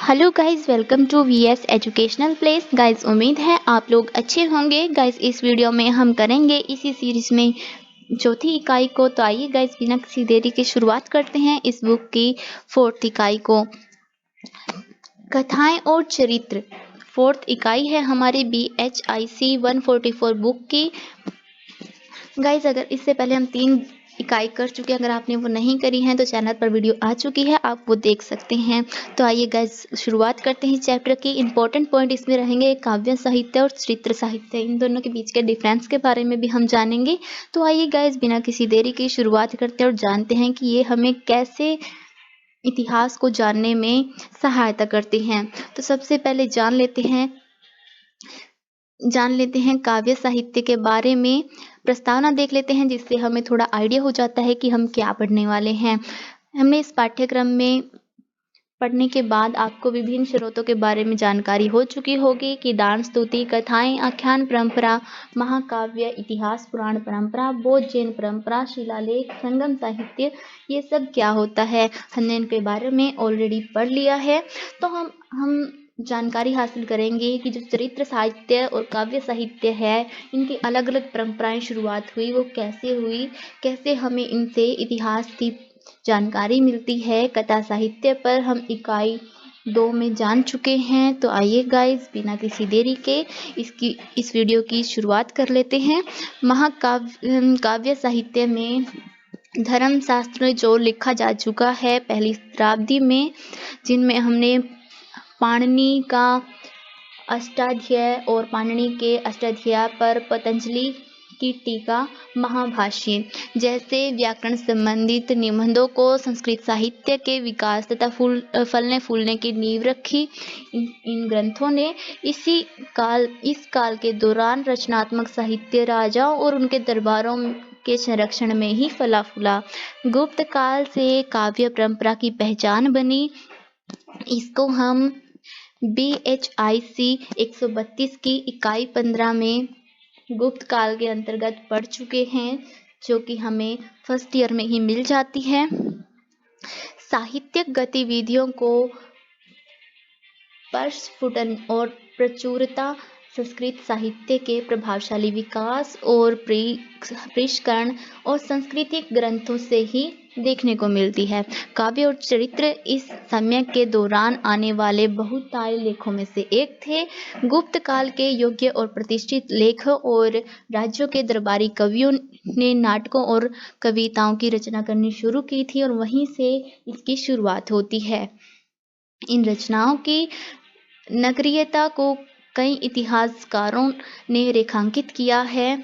Hello guys, welcome to VS educational place. Guys, उम्मीद है आप लोग अच्छे होंगे। गाइस, इस वीडियो में हम करेंगे इसी सीरीज में चौथी इकाई को। तो आइए गाइस, बिना किसी देरी के शुरुआत करते हैं इस बुक की फोर्थ इकाई को। कथाएं और चरित्र फोर्थ इकाई है हमारी BHIC 144 बुक की। गाइस, अगर इससे पहले हम 3 इकाई कर चुके हैं, अगर आपने वो नहीं करी है तो चैनल पर वीडियो आ चुकी है, आप वो देख सकते हैं। तो आइए गाइस, शुरुआत करते हैं चैप्टर की। इंपॉर्टेंट पॉइंट इसमें रहेंगे काव्य साहित्य और चरित्र साहित्य, इन दोनों के बीच के डिफरेंस के बारे में भी हम जानेंगे। तो आइए गाइस, बिना किसी देरी की शुरुआत करते हैं और जानते हैं कि ये हमें कैसे इतिहास को जानने में सहायता करते हैं। तो सबसे पहले जान लेते हैं काव्य साहित्य के बारे में। प्रस्तावना देख लेते हैं, जिससे हमें थोड़ा आइडिया हो जाता है कि हम क्या पढ़ने वाले हैं। हमने इस पाठ्यक्रम में पढ़ने के बाद आपको विभिन्न स्रोतों के बारे में जानकारी हो चुकी होगी कि दान, स्तुति, कथाएं, आख्यान परंपरा, महाकाव्य, इतिहास, पुराण परंपरा, बौद्ध जैन परंपरा, शिलालेख, संगम साहित्य, ये सब क्या होता है। हमने इनके बारे में ऑलरेडी पढ़ लिया है। तो हम जानकारी हासिल करेंगे कि जो चरित्र साहित्य और काव्य साहित्य है, इनकी अलग अलग परंपराएं शुरुआत हुई, वो कैसे हुई, कैसे हमें इनसे इतिहास की जानकारी मिलती है। कथा साहित्य पर हम इकाई 2 में जान चुके हैं। तो आइए गाइस, बिना किसी देरी के इस वीडियो की शुरुआत कर लेते हैं। काव्य साहित्य में धर्मशास्त्र में जो लिखा जा चुका है पहली शताब्दी में, जिनमें हमने पाणिनि का अष्टाध्याय और पाणिनि के अष्टाध्याय पर पतंजलि की टीका, महाभाष्य जैसे व्याकरण संबंधित निबंधों को संस्कृत साहित्य के विकास तथा फलने फूलने की नींव रखी। इन ग्रंथों ने इस काल के दौरान रचनात्मक साहित्य राजाओं और उनके दरबारों के संरक्षण में ही फला फूला। गुप्त काल से काव्य परंपरा की पहचान बनी। इसको हम BHIC 132 की इकाई 15 में गुप्त काल के अंतर्गत पढ़ चुके हैं, जो कि हमें फर्स्ट ईयर में ही मिल जाती है। साहित्यिक गतिविधियों को प्रस्फुटन और प्रचुरता, संस्कृत साहित्य के प्रभावशाली विकास और परिष्करण और सांस्कृतिक ग्रंथों से ही देखने को मिलती है। काव्य और चरित्र इस समय के दौरान आने वाले बहुतायत लेखों में से एक थे। गुप्त काल के योग्य और प्रतिष्ठित लेखक और राज्यों के दरबारी कवियों ने नाटकों और कविताओं की रचना करनी शुरू की थी, और वहीं से इसकी शुरुआत होती है। इन रचनाओं की नगरीयता को कई इतिहासकारों ने रेखांकित किया है।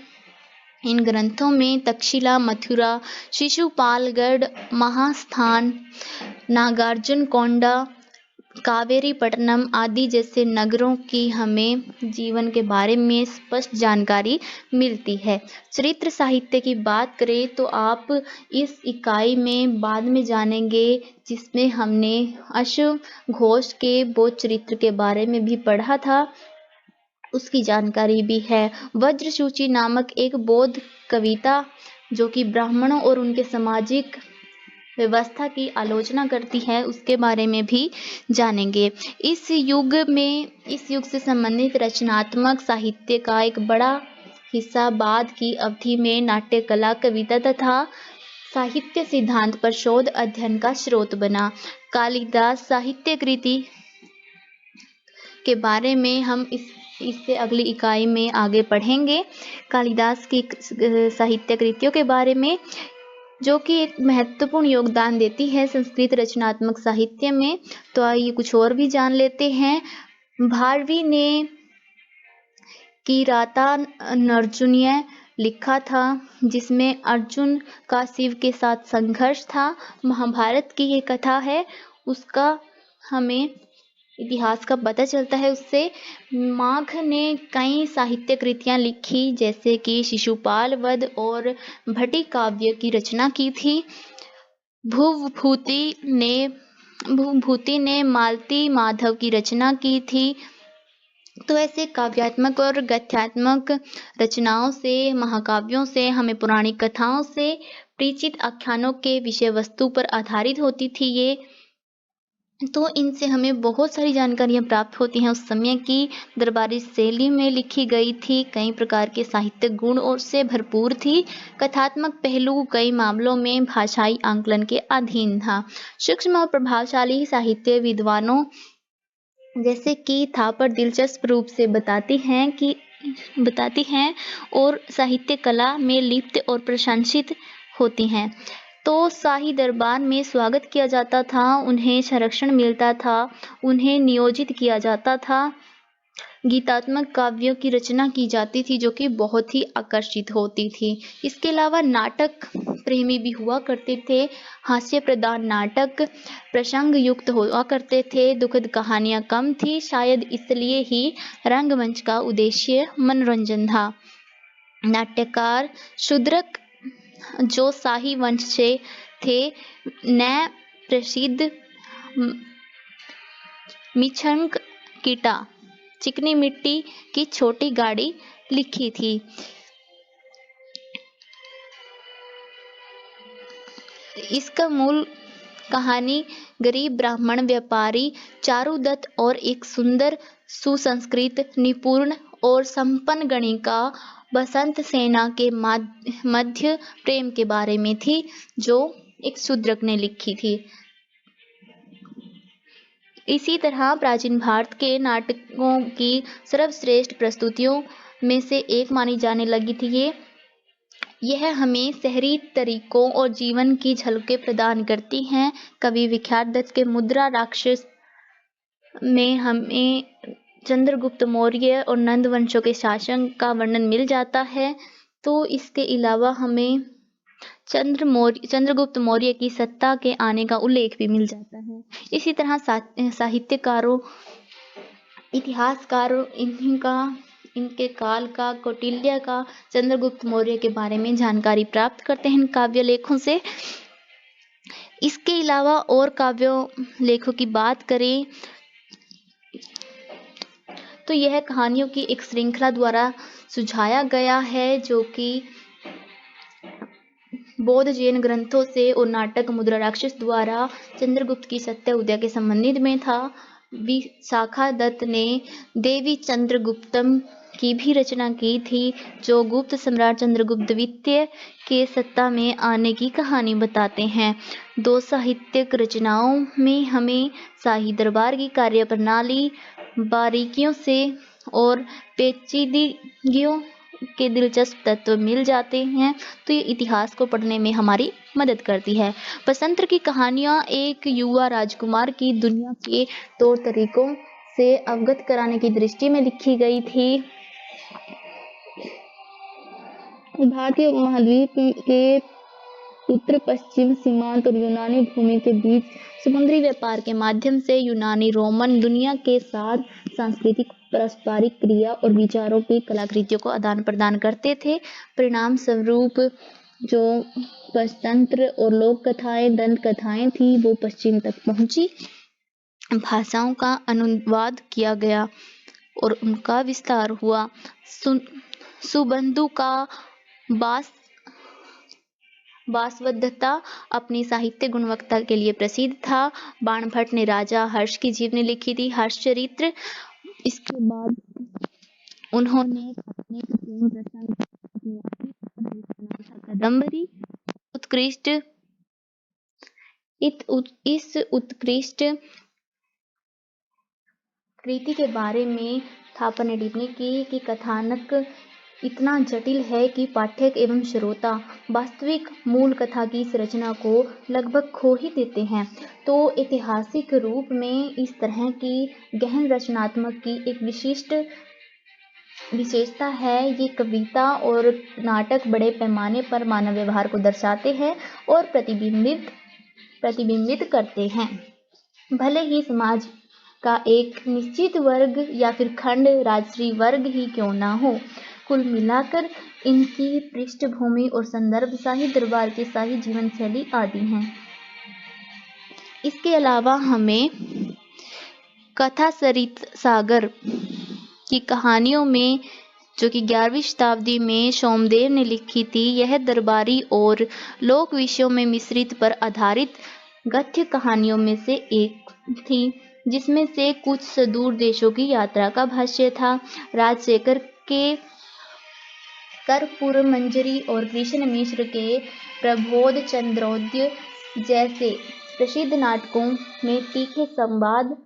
इन ग्रंथों में तक्षशिला, मथुरा, शिशुपालगढ़, महास्थान, नागार्जुनकोंडा, कावेरीपट्टनम आदि जैसे नगरों की हमें जीवन के बारे में स्पष्ट जानकारी मिलती है। चरित्र साहित्य की बात करें तो आप इस इकाई में बाद में जानेंगे, जिसमें हमने अश्वघोष के बौद्ध चरित्र के बारे में भी पढ़ा था, उसकी जानकारी भी है। वज्रसूची नामक एक बौद्ध कविता, जो कि ब्राह्मणों और उनके सामाजिक व्यवस्था की आलोचना करती है, उसके बारे में भी जानेंगे। इस युग से संबंधित रचनात्मक साहित्य का एक बड़ा हिस्सा बाद की अवधि में नाट्य कला, कविता तथा साहित्य सिद्धांत पर शोध अध्ययन का स्रोत बना। कालिदास साहित्य कृति के बारे में हम इससे अगली इकाई में आगे पढ़ेंगे। कालिदास की साहित्य कृतियों के बारे में, जो कि एक महत्वपूर्ण योगदान देती है संस्कृत रचनात्मक साहित्य में। तो आइए कुछ और भी जान लेते हैं। भारवी ने किरातार्जुनीय लिखा था, जिसमें अर्जुन का शिव के साथ संघर्ष था। महाभारत की ये कथा है, उसका हमें इतिहास का पता चलता है उससे। माघ ने कई साहित्य कृतियां लिखी, जैसे कि शिशुपाल वध और भट्टी काव्य की रचना की थी। भूभूति ने मालती माधव की रचना की थी। तो ऐसे काव्यात्मक और गद्यात्मक रचनाओं से, महाकाव्यों से, हमें पौराणिक कथाओं से परिचित आख्यानों के विषय वस्तु पर आधारित होती थी ये तो इनसे हमें बहुत सारी जानकारियाँ प्राप्त होती हैं। उस समय की दरबारी शैली में लिखी गई थी, कई प्रकार के साहित्यिक गुण और से भरपूर थी। कथात्मक पहलू कई मामलों में भाषाई आंकलन के अधीन था। सूक्ष्म और प्रभावशाली साहित्य विद्वानों जैसे कि थापर दिलचस्प रूप से बताती हैं और साहित्य कला में लिप्त और प्रशंसित होती हैं। तो शाही दरबार में स्वागत किया जाता था, उन्हें संरक्षण मिलता था, उन्हें नियोजित किया जाता था। गीतात्मक काव्यों की रचना की जाती थी जो कि बहुत ही आकर्षित होती थी। इसके अलावा नाटक प्रेमी भी हुआ करते थे। हास्य प्रधान नाटक प्रसंग युक्त हुआ करते थे। दुखद कहानियां कम थी, शायद इसलिए ही रंगमंच का उद्देश्य मनोरंजन था। नाट्यकार शूद्रक जो शाही वंश से थे ने प्रसिद्ध मिछंक कीटा चिकनी मिट्टी की छोटी गाड़ी लिखी थी। इसका मूल कहानी गरीब ब्राह्मण व्यापारी चारुदत्त और एक सुंदर सुसंस्कृत निपुण और संपन्न गणिका बसंत सेना के मध्य प्रेम के बारे में थी, जो एक शूद्रक ने लिखी थी। इसी तरह प्राचीन भारत के नाटकों की सर्वश्रेष्ठ प्रस्तुतियों में से एक मानी जाने लगी थी। यह हमें शहरी तरीकों और जीवन की झलकें प्रदान करती हैं। कवि विख्यात दत्त के मुद्रा राक्षस में हमें चंद्रगुप्त मौर्य और नंद वंशों के शासन का वर्णन मिल जाता है। तो इसके अलावा हमें चंद्रगुप्त मौर्य की सत्ता के आने का उल्लेख भी मिल जाता है। इसी तरह साहित्यकारों, इतिहासकारों इनके काल का, कौटिल्य का, चंद्रगुप्त मौर्य के बारे में जानकारी प्राप्त करते हैं काव्य लेखों से। इसके अलावा और काव्य लेखों की बात करें तो यह कहानियों की एक श्रृंखला द्वारा सुझाया गया है, जो कि बौद्ध जैन ग्रंथों से और नाटक मुद्रा राक्षस द्वारा चंद्रगुप्त की सत्य उदय के संबंधित में था। विशाखा दत्त ने देवी चंद्रगुप्तम की भी रचना की थी, जो गुप्त सम्राट चंद्रगुप्त द्वितीय के सत्ता में आने की कहानी बताते हैं। दो साहित्यिक रचनाओं में हमें शाही दरबार की कार्यप्रणाली बारीकियों से और पेचीदगियों के दिलचस्प तत्व मिल जाते हैं। तो ये इतिहास को पढ़ने में हमारी मदद करती है। बसंतर की कहानियां एक युवा राजकुमार की दुनिया के तौर तरीकों से अवगत कराने की दृष्टि में लिखी गई थी। भारतीय उपमहाद्वीप के उत्तर पश्चिम सीमांत और यूनानी भूमि के बीच समुद्री व्यापार के माध्यम से यूनानी रोमन दुनिया के साथ सांस्कृतिक पारस्परिक क्रिया और विचारों की कलाकृतियों को आदान प्रदान करते थे। परिणाम स्वरूप जो पंचतंत्र और लोक कथाएं, दंत कथाएं थी, वो पश्चिम तक पहुंची। भाषाओं का अनुवाद किया गया और उनका विस्तार हुआ। सुबंधु का वासवदत्ता अपनी साहित्य गुणवत्ता के लिए प्रसिद्ध था। बाणभट्ट ने राजा हर्ष की जीवनी लिखी थी, हर्षचरित्र। इसके बाद उन्होंने अनेक प्रेम प्रसंग कादम्बरी इस उत्कृष्ट कृति के बारे में थापर ने टिप्पणी की कि कथानक इतना जटिल है कि पाठक एवं श्रोता वास्तविक मूल कथा की इस रचना को लगभग खो ही देते हैं। तो ऐतिहासिक रूप में इस तरह की गहन रचनात्मक की एक विशेषता है। ये कविता और नाटक बड़े पैमाने पर मानव व्यवहार को दर्शाते हैं और प्रतिबिंबित करते हैं। भले ही समाज का एक निश्चित वर्ग या फिर खंड राजश्री वर्ग ही क्यों ना हो, कुल मिलाकर इनकी पृष्ठभूमि और संदर्भ शाही दरबार की शाही जीवन शैली आदि हैं। इसके अलावा हमें कथा सरित सागर की कहानियों में, जो कि 11वीं शताब्दी में सोमदेव ने लिखी थी, यह दरबारी और लोक विषयों में मिश्रित पर आधारित गद्य कहानियों में से एक थी, जिसमें से कुछ सुदूर देशों की यात्रा का भाष्य था। राजशेखर के कर्पूर मंजरी और कृष्ण मिश्र के प्रबोध चंद्रोदय जैसे प्रसिद्ध नाटकों में तीखे संवाद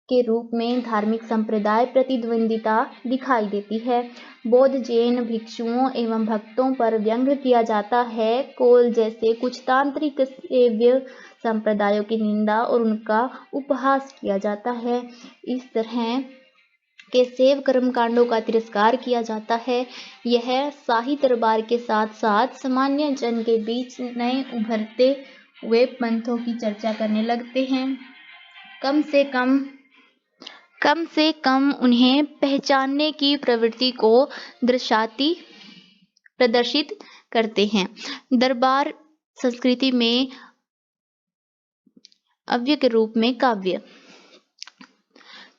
के रूप में धार्मिक संप्रदाय प्रतिद्वंदिता दिखाई देती है। बौद्ध जैन भिक्षुओं एवं भक्तों पर व्यंग्य किया जाता है। कोल जैसे कुछ तांत्रिक सेव्य संप्रदायों की निंदा और उनका उपहास किया जाता है। इस तरह के सेव कर्मकांडों का तिरस्कार किया जाता है। यह शाही दरबार के साथ साथ सामान्य जन के बीच नए उभरते हुए पंथों की चर्चा करने लगते हैं। कम से कम उन्हें पहचानने की प्रवृत्ति को प्रदर्शित करते हैं। दरबार संस्कृति में अव्यय के रूप में काव्य।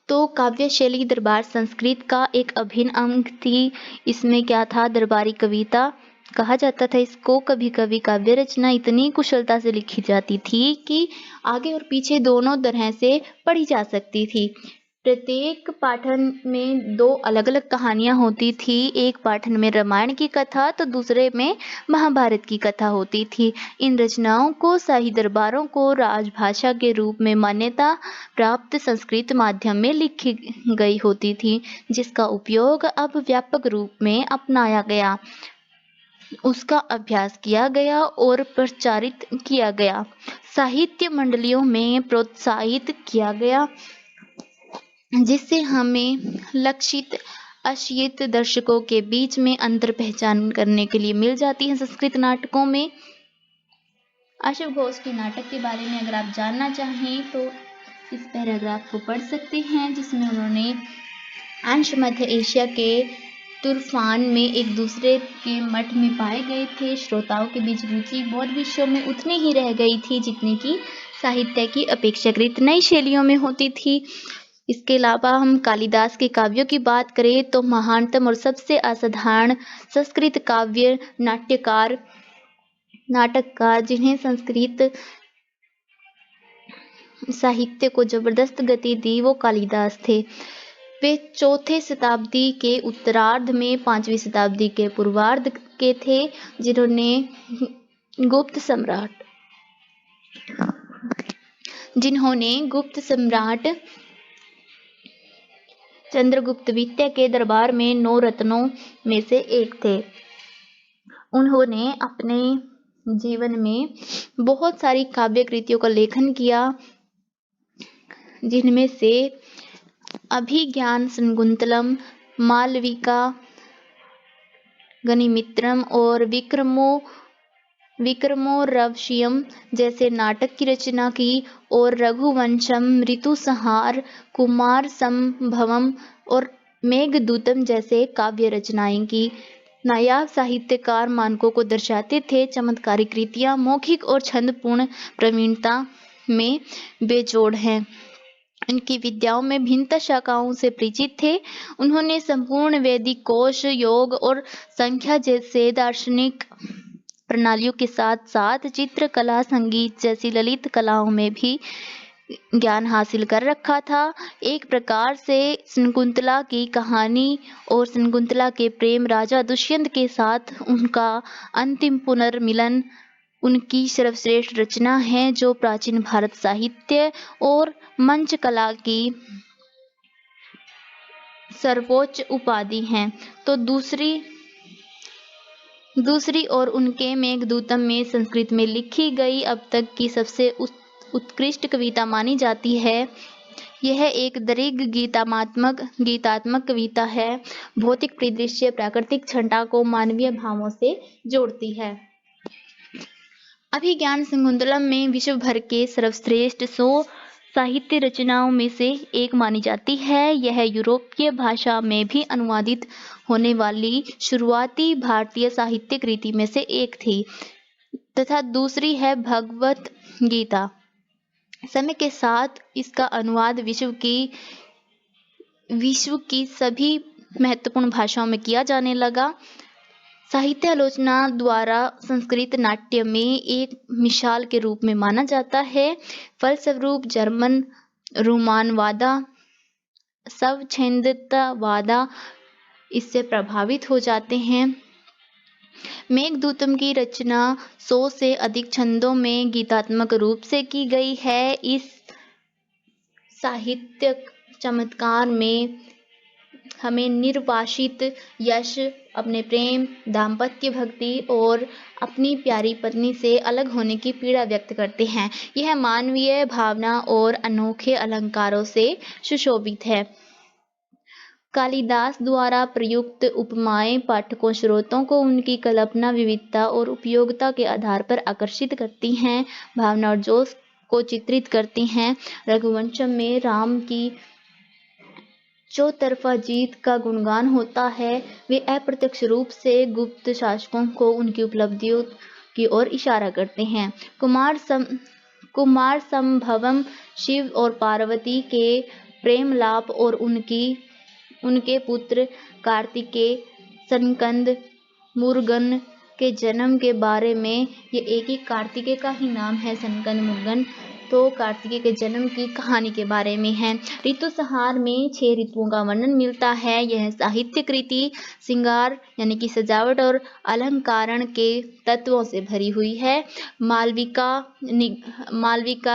तो काव्य शैली दरबार संस्कृत का एक अभिन्न अंग थी। इसमें क्या था, दरबारी कविता कहा जाता था इसको। कभी कभी काव्य रचना इतनी कुशलता से लिखी जाती थी कि आगे और पीछे दोनों तरह से पढ़ी जा सकती थी। प्रत्येक पाठन में दो अलग अलग कहानियां होती थी। एक पाठन में रामायण की कथा तो दूसरे में महाभारत की कथा होती थी। इन रचनाओं को शाही दरबारों को राजभाषा के रूप में मान्यता प्राप्त संस्कृत माध्यम में लिखी गई होती थी, जिसका उपयोग अब व्यापक रूप में अपनाया गया, उसका अभ्यास किया गया और प्रचारित किया गया, साहित्य मंडलियों में प्रोत्साहित किया गया, जिससे हमें लक्षित अशिक्षित दर्शकों के बीच में अंतर पहचान करने के लिए मिल जाती है। संस्कृत नाटकों में अशोक घोष के नाटक के बारे में अगर आप जानना चाहें तो इस पैराग्राफ को पढ़ सकते हैं, जिसमें उन्होंने अंश मध्य एशिया के तुर्फान में एक दूसरे के मठ में पाए गए थे। श्रोताओं के बीच रुचि बौद्ध विषयों में उतनी ही रह गई थी जितनी की साहित्य की अपेक्षाकृत नई शैलियों में होती थी। इसके अलावा हम कालिदास के काव्यों की बात करें तो महानतम और सबसे असाधारण संस्कृत काव्य नाटककार जिन्हें संस्कृत साहित्य को जबरदस्त गति दी वो कालिदास थे। वे 4th शताब्दी के उत्तरार्ध में 5वीं शताब्दी के पूर्वार्ध के थे, जिन्होंने गुप्त सम्राट चंद्रगुप्त द्वितीय के दरबार में 9 रत्नों में से एक थे। उन्होंने अपने जीवन में बहुत सारी काव्य कृतियों का लेखन किया, जिनमें से अभिज्ञान शाकुंतलम, मालविका, गनिमित्रम और विक्रमोर्वशीयम जैसे नाटक की रचना की और रघुवंशम, ऋतुसंहार, कुमार संभवम और मेघदूतम जैसे काव्य रचनाएं की। नायाब साहित्यकार मानकों को दर्शाते थे। चमत्कारी कृतियां मौखिक और छंदपूर्ण प्रवीणता में बेजोड़ हैं। इनकी विद्याओं में भिन्न शाखाओं से परिचित थे। उन्होंने संपूर्ण वैदिक कोश, योग और संख्या जैसे दार्शनिक प्रणालियों के साथ साथ चित्रकला, संगीत जैसी ललित कलाओं में भी ज्ञान हासिल कर रखा था। एक प्रकार से शकुंतला की कहानी और शकुंतला के प्रेम राजा दुष्यंत के साथ उनका अंतिम पुनर्मिलन उनकी सर्वश्रेष्ठ रचना है, जो प्राचीन भारत साहित्य और मंच कला की सर्वोच्च उपाधि है। तो दूसरी ओर उनके मेघदूतम में संस्कृत में लिखी गई अब तक की सबसे उत्कृष्ट कविता मानी जाती है। यह एक दीर्घ गीतात्मक कविता है। भौतिक परिदृश्य प्राकृतिक छटा को मानवीय भावों से जोड़ती है। अभिज्ञान शाकुंतलम में विश्व भर के सर्वश्रेष्ठ 100 साहित्य रचनाओं में से एक मानी जाती है। यह यूरोपीय भाषा में भी अनुवादित होने वाली शुरुआती भारतीय साहित्य कृति में से एक थी, तथा दूसरी है भगवत गीता। समय के साथ इसका अनुवाद विश्व की सभी महत्वपूर्ण भाषाओं में किया जाने लगा। साहित्य आलोचना द्वारा संस्कृत नाट्य में एक मिसाल के रूप में माना जाता है। फलस्वरूप जर्मन रोमानवाद, स्वच्छंदतावाद इससे प्रभावित हो जाते हैं। मेघदूतम की रचना 100 से अधिक छंदों में गीतात्मक रूप से की गई है। इस साहित्यिक चमत्कार में हमें निर्वासित यश, अपने प्रेम, दाम्पत्य भक्ति और अपनी प्यारी पत्नी से अलग होने की पीड़ा व्यक्त करते हैं। यह मानवीय भावना और अनोखे अलंकारों से सुशोभित है। कालिदास द्वारा प्रयुक्त उपमाएं पाठकों श्रोताओं को उनकी कल्पना, विविधता और उपयोगिता के आधार पर आकर्षित करती हैं, भावना और जोश को चित्रित करती हैं। रघुवंशम में राम की चौतरफा जीत का गुणगान होता है। वे अप्रत्यक्ष रूप से गुप्त शासकों को उनकी उपलब्धियों की ओर इशारा करते हैं। कुमार संभवम शिव और पार्वती के प्रेमलाप और उनके पुत्र कार्तिकेय, सनकंद, मुरुगन के जन्म के बारे में। ये एक ही कार्तिकेय का ही नाम है, सनकंद मुरुगन, तो कार्तिकेय के जन्म की कहानी के बारे में है। ऋतु संहार में 6 ऋतुओं का वर्णन मिलता है। यह साहित्य कृति श्रृंगार यानी कि सजावट और अलंकरण के तत्वों से भरी हुई है। मालविका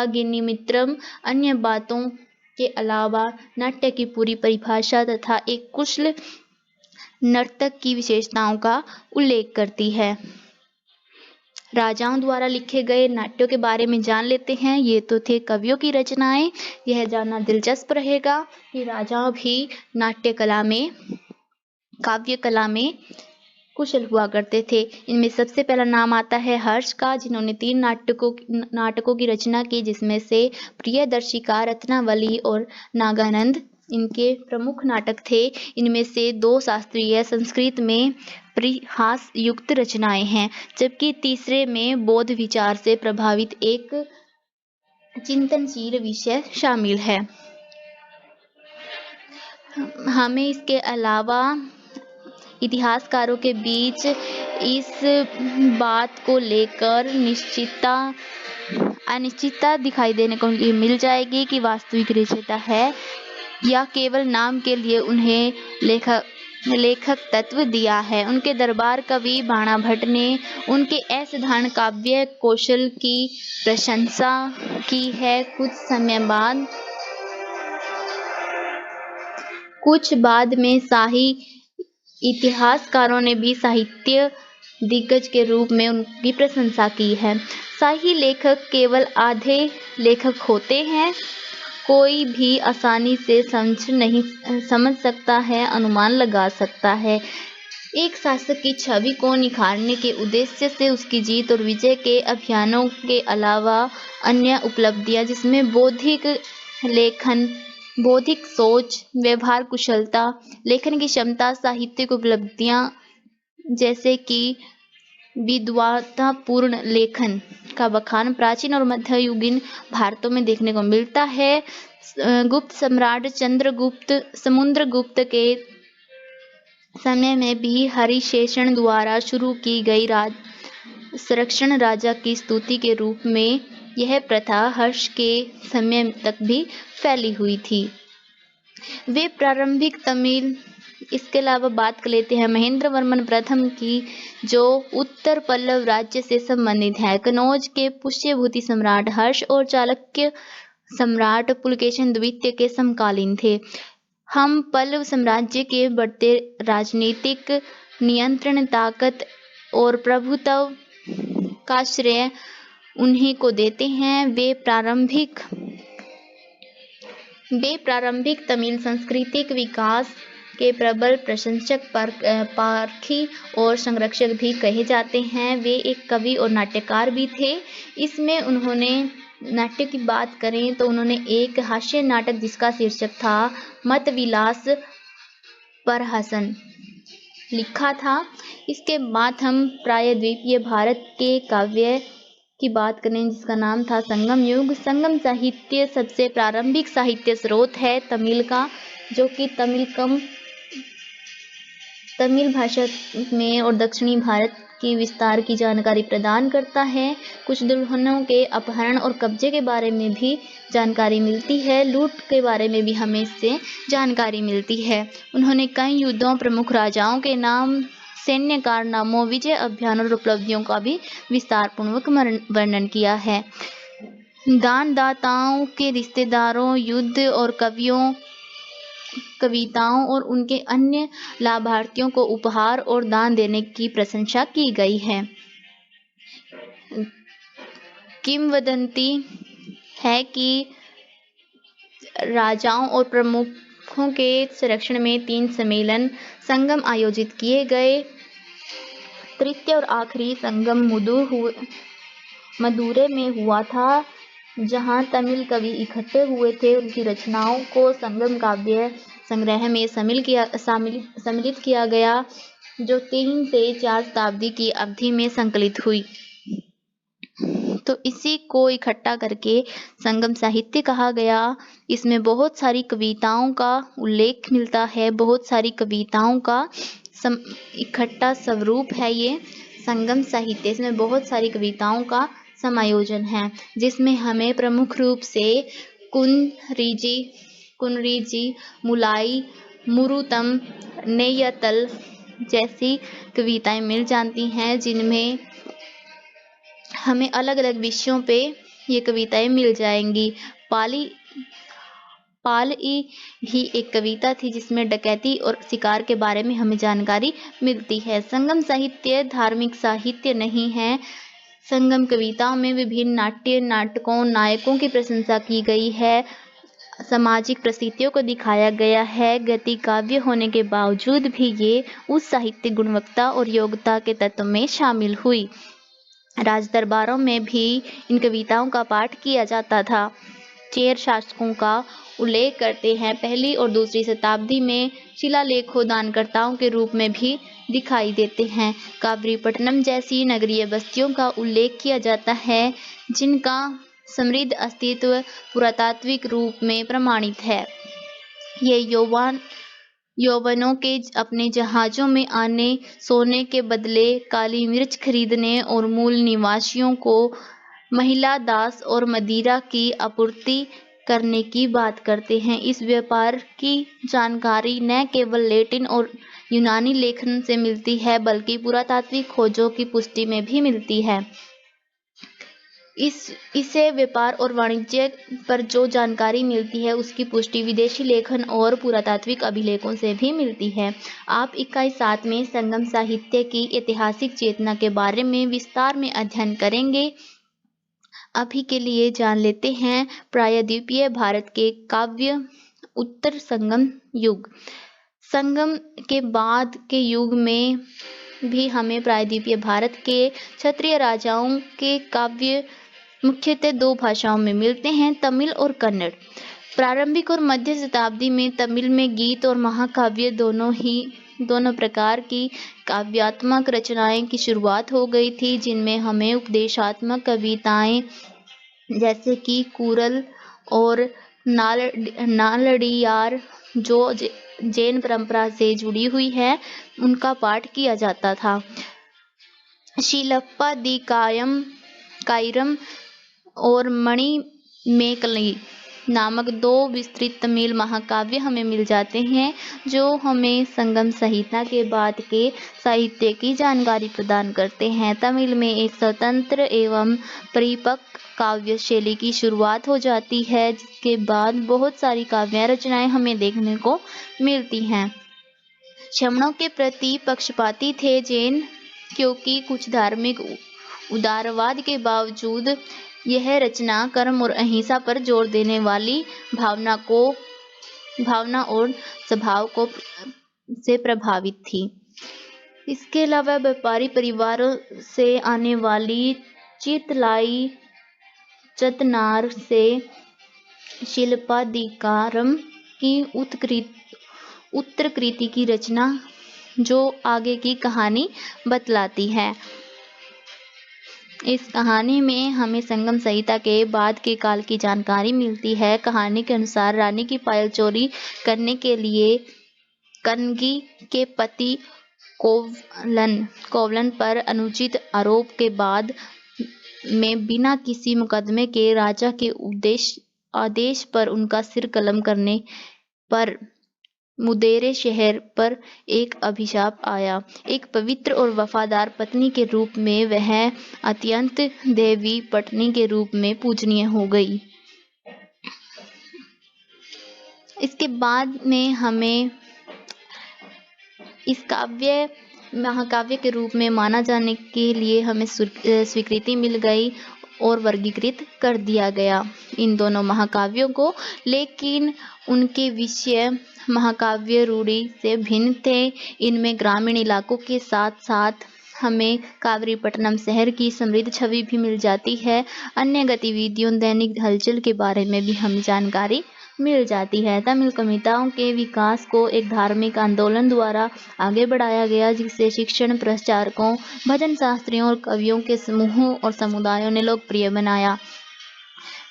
गिनिमित्रम अन्य बातों के अलावा नाट्य की पूरी परिभाषा तथा एक कुशल नर्तक की विशेषताओं का उल्लेख करती है। राजाओं द्वारा लिखे गए नाट्यों के बारे में जान लेते हैं। ये तो थे कवियों की रचनाएं। यह जानना दिलचस्प रहेगा कि राजाओं भी नाट्य कला में, काव्य कला में कुशल हुआ करते थे। इनमें सबसे पहला नाम आता है हर्ष का, जिन्होंने 3 नाटकों की रचना की, जिसमें से प्रियदर्शिका, रत्नावली और नागानंद इनके प्रमुख नाटक थे। इनमें से 2 शास्त्रीय संस्कृत में परिहास युक्त रचनाएं हैं, जबकि तीसरे में बौद्ध विचार से प्रभावित एक चिंतनशील विषय शामिल है। हमें इसके अलावा इतिहासकारों के बीच इस बात को लेकर अनिश्चितता दिखाई देने को मिल जाएगी कि वास्तविक रचयिता है या केवल नाम के लिए उन्हें लेखक तत्व दिया है। उनके दरबार कवि बाणा भट्ट ने उनके असाधारण काव्य कौशल की प्रशंसा की है। कुछ बाद में शाही इतिहासकारों ने भी साहित्य दिग्गज के रूप में उनकी प्रशंसा की है। शाही लेखक केवल आधे लेखक होते हैं। कोई भी आसानी से समझ सकता है, अनुमान लगा सकता है। एक शासक की छवि को निखारने के उद्देश्य से उसकी जीत और विजय के अभियानों के अलावा अन्य उपलब्धियां, जिसमें बौद्धिक लेखन, बौद्धिक सोच, व्यवहार कुशलता, लेखन की क्षमता, साहित्यिक उपलब्धियां जैसे कि विद्वत्तापूर्ण लेखन का बखान प्राचीन और मध्ययुगीन भारतों में देखने को मिलता है। गुप्त सम्राट समुद्रगुप्त के समय में भी हरिशेषण द्वारा शुरू की गई संरक्षण राजा की स्तुति के रूप में यह प्रथा हर्ष के समय तक भी फैली हुई थी। वे प्रारंभिक तमिल। इसके अलावा बात कर लेते हैं महेंद्र वर्मन प्रथम की, जो उत्तर पल्लव राज्य से संबंधित है। कनौज के पुष्यभूति सम्राट हर्ष और चालुक्य सम्राट पुलकेशिन द्वितीय के समकालीन थे। हम पल्लव साम्राज्य के बढ़ते राजनीतिक नियंत्रण, ताकत और प्रभुत्व का श्रेय उन्हीं को देते हैं। वे प्रारंभिक तमिल सांस्कृतिक विकास के प्रबल प्रशंसक, पारखी और संरक्षक भी कहे जाते हैं। वे एक कवि और नाट्यकार भी थे। इसमें उन्होंने नाट्य की बात करें तो उन्होंने एक हास्य नाटक जिसका शीर्षक था मतविलास प्रहसन लिखा था। इसके बाद हम प्रायद्वीपीय भारत के काव्य की बात करें जिसका नाम था संगम युग। संगम साहित्य सबसे प्रारंभिक साहित्य स्रोत है तमिल का, जो कि तमिलकम तमिल भाषा में और दक्षिणी भारत की विस्तार की जानकारी प्रदान करता है। कुछ दुल्हनों के अपहरण और कब्जे के बारे में भी जानकारी मिलती है। लूट के बारे में भी हमें इससे जानकारी मिलती है। उन्होंने कई युद्धों, प्रमुख राजाओं के नाम, सैन्य कारनामों, विजय अभियान और उपलब्धियों का भी विस्तारपूर्वक वर्णन किया है। दानदाताओं के रिश्तेदारों, युद्ध और कवियों, कविताओं और उनके अन्य लाभार्थियों को उपहार और दान देने की प्रशंसा की गई है। किंवदंती है कि राजाओं और प्रमुखों के संरक्षण में 3 सम्मेलन संगम आयोजित किए गए। तृतीय और आखिरी संगम मदुरै में हुआ था, जहां तमिल कवि इकट्ठे हुए थे। उनकी रचनाओं को संगम काव्य संग्रह में सम्मिलित किया गया, जो 3 से 4 शताब्दी की अवधि में संकलित हुई। तो इसी को इकट्ठा करके संगम साहित्य कहा गया। इसमें बहुत सारी कविताओं का उल्लेख मिलता है, बहुत सारी कविताओं का इकट्ठा स्वरूप है ये संगम साहित्य। इसमें बहुत सारी कविताओं का समायोजन है, जिसमें हमें प्रमुख रूप से कुनरिजी, मुलाई, मुरुतम, नेयतल जैसी कविताएं मिल जाती हैं, जिनमें हमें अलग अलग विषयों पे ये कविताएं मिल जाएंगी। पालई भी एक कविता थी, जिसमें डकैती और शिकार के बारे में हमें जानकारी मिलती है। संगम साहित्य धार्मिक साहित्य नहीं है। संगम कविताओं में विभिन्न नाटकों, नायकों की प्रशंसा की गई है। सामाजिक परिस्थितियों को दिखाया गया है। गति काव्य होने के बावजूद भी ये उस साहित्यिक गुणवत्ता और योग्यता के तत्व में शामिल हुई। राज दरबारों में भी इन कविताओं का पाठ किया जाता था। चेर शासकों का उल्लेख करते हैं। 1ली और 2री शताब्दी में शिलालेखों दानकर्ताओं के रूप में भी दिखाई देते हैं। कावरीपट्टनम जैसी नगरीय बस्तियों का उल्लेख किया जाता है, जिनका समृद्ध अस्तित्व पुरातात्विक रूप में प्रमाणित है। ये यौवनों के अपने जहाजों में आने, सोने के बदले काली मिर्च खरीदने और मूल निवासियों को महिला दास और मदिरा की आपूर्ति करने की बात करते हैं। इस व्यापार की जानकारी न केवल लैटिन और यूनानी लेखन से मिलती है, बल्कि पुरातात्विक खोजों की पुष्टि में भी मिलती है। इसे व्यापार और वाणिज्य पर जो जानकारी मिलती है, उसकी पुष्टि विदेशी लेखन और पुरातात्विक अभिलेखों से भी मिलती है। आप इकाई 7 में संगम साहित्य की ऐतिहासिक चेतना के बारे में विस्तार में अध्ययन करेंगे। अभी के लिए जान लेते हैं प्रायद्वीपीय भारत के काव्य उत्तर संगम युग। संगम के बाद के युग में भी हमें प्रायद्वीपीय भारत के क्षत्रिय राजाओं के काव्य मुख्यतः 2 भाषाओं में मिलते हैं, तमिल और कन्नड़। प्रारंभिक और मध्य शताब्दी में तमिल में गीत और महाकाव्य दोनों प्रकार की काव्यात्मक रचनाएं की शुरुआत हो गई थी, जिनमें हमें उपदेशात्मक कविताएं जैसे कि कुरल और नालड़ियार, जो जैन परंपरा से जुड़ी हुई है, उनका पाठ किया जाता था। शिलप्पा दी कायरम और मणिमेकली नामक 2 विस्तृत तमिल महाकाव्य हमें मिल जाते हैं, जो हमें संगम संहिता के बाद के साहित्य की जानकारी प्रदान करते हैं। तमिल में एक स्वतंत्र एवं परिपक्व काव्य शैली की शुरुआत हो जाती है, जिसके बाद बहुत सारी काव्य रचनाएं हमें देखने को मिलती हैं। क्षमणों के प्रति पक्षपाती थे जैन, क्योंकि कुछ धार्मिक उदारवाद के बावजूद यह रचना कर्म और अहिंसा पर जोर देने वाली भावना और स्वभाव से प्रभावित थी। इसके अलावा व्यापारी परिवारों से आने वाली चितलाई चतनार से शिल्पाधिकारम की उत्तरकृति की रचना, जो आगे की कहानी बतलाती है। इस कहानी में हमें संगम संहिता के बाद के काल की जानकारी मिलती है। कहानी के अनुसार रानी की पायल चोरी करने के लिए कनगी के पति कोवलन पर अनुचित आरोप के बाद में बिना किसी मुकदमे के राजा के आदेश पर उनका सिर कलम करने पर मुदेरे शहर पर एक अभिशाप आया। एक पवित्र और वफादार पत्नी के रूप में वह अत्यंत दैवी पत्नी के रूप में पूजनीय हो गई। इसके बाद में हमें इस काव्य महाकाव्य के रूप में माना जाने के लिए हमें स्वीकृति मिल गई और वर्गीकृत कर दिया गया इन दोनों महाकाव्यों को। लेकिन उनके विषय महाकाव्य रूढ़ि से भिन्न थे। इनमें ग्रामीण इलाकों के साथ साथ हमें कावरीपट्टनम शहर की समृद्ध छवि भी मिल जाती है। अन्य गतिविधियों, दैनिक हलचल के बारे में भी हमें जानकारी मिल जाती है। तमिल कविताओं के विकास को एक धार्मिक आंदोलन द्वारा आगे बढ़ाया गया, जिसे शिक्षण प्रचारकों, भजन शास्त्रियों और कवियों के समूहों और समुदायों ने लोकप्रिय बनाया।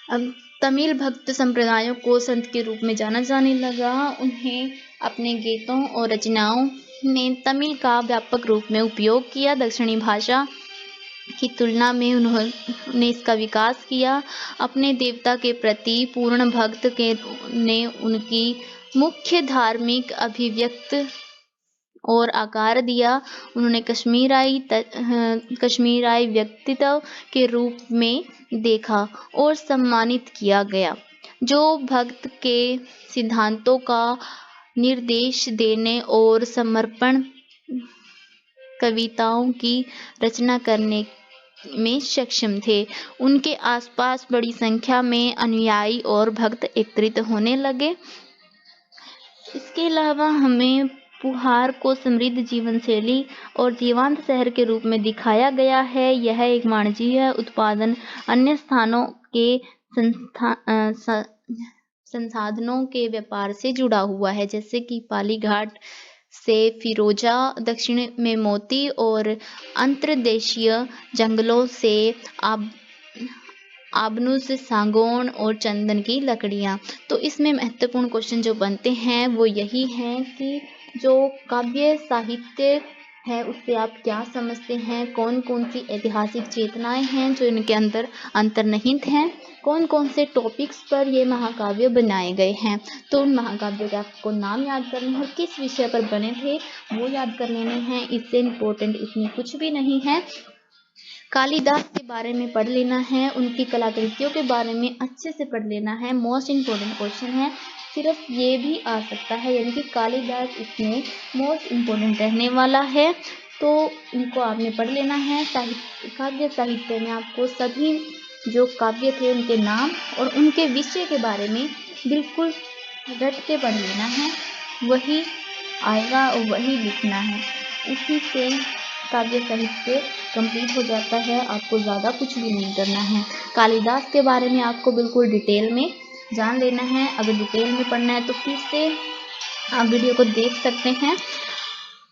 अब तमिल भक्त संप्रदायों को संत के रूप में जाना जाने लगा। उन्हें अपने गीतों और रचनाओं में तमिल का व्यापक रूप में उपयोग किया। दक्षिणी भाषा की तुलना में उन्होंने इसका विकास किया। अपने देवता के प्रति पूर्ण भक्त ने उनकी मुख्य धार्मिक अभिव्यक्ति और आकार दिया। उन्होंने कश्मीराई व्यक्तित्व के रूप में देखा और सम्मानित किया गया, जो भक्त के सिद्धांतों का निर्देश देने और समर्पण कविताओं की रचना करने में सक्षम थे। उनके आसपास बड़ी संख्या में अनुयायी और भक्त एकत्रित होने लगे। इसके अलावा हमें पुहार को समृद्ध जीवन शैली और जीवंत शहर के रूप में दिखाया गया है। यह एक वाणिज्यिक उत्पादन अन्य स्थानों के संसाधनों के व्यापार से जुड़ा हुआ है, जैसे कि पालीघाट से फिरोजा, दक्षिण में मोती और अंतर्देशीय जंगलों से आबनूस, सागौन और चंदन की लकड़ियाँ। तो इसमें महत्वपूर्ण क्वेश्चन जो बनते हैं वो यही हैं कि जो काव्य साहित्य है उससे आप क्या समझते हैं, कौन कौन सी ऐतिहासिक चेतनाएं हैं जो इनके अंदर अंतर्निहित हैं, कौन कौन से टॉपिक्स पर ये महाकाव्य बनाए गए हैं। तो उन महाकाव्यों के आपको नाम याद करने हैं और किस विषय पर बने थे वो याद कर लेने हैं। इससे इम्पोर्टेंट इसमें कुछ भी नहीं है। कालिदास के बारे में पढ़ लेना है, उनकी कलाकृतियों के बारे में अच्छे से पढ़ लेना है। मोस्ट इम्पोर्टेंट क्वेश्चन है, सिर्फ ये भी आ सकता है, यानी कि कालिदास इसमें मोस्ट इम्पोर्टेंट रहने वाला है। तो इनको आपने पढ़ लेना है। काव्य साहित्य में आपको सभी जो काव्य थे उनके नाम और उनके विषय के बारे में बिल्कुल रट के पढ़ लेना है, वही आएगा और वही लिखना है। इसी से काव्य साहित्य कंप्लीट हो जाता है। आपको ज़्यादा कुछ भी नहीं करना है। कालिदास के बारे में आपको बिल्कुल डिटेल में जान लेना है। अगर डिटेल में पढ़ना है तो फिर से आप वीडियो को देख सकते हैं।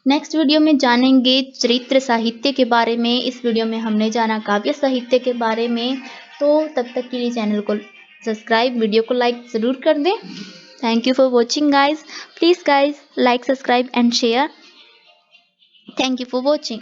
नेक्स्ट वीडियो में जानेंगे चरित्र साहित्य के बारे में। इस वीडियो में हमने जाना काव्य साहित्य के बारे में। तो तब तक के लिए चैनल को सब्सक्राइब, वीडियो को लाइक ज़रूर कर दें। Thank you for watching guys. Please guys like, subscribe and share. Thank you for watching.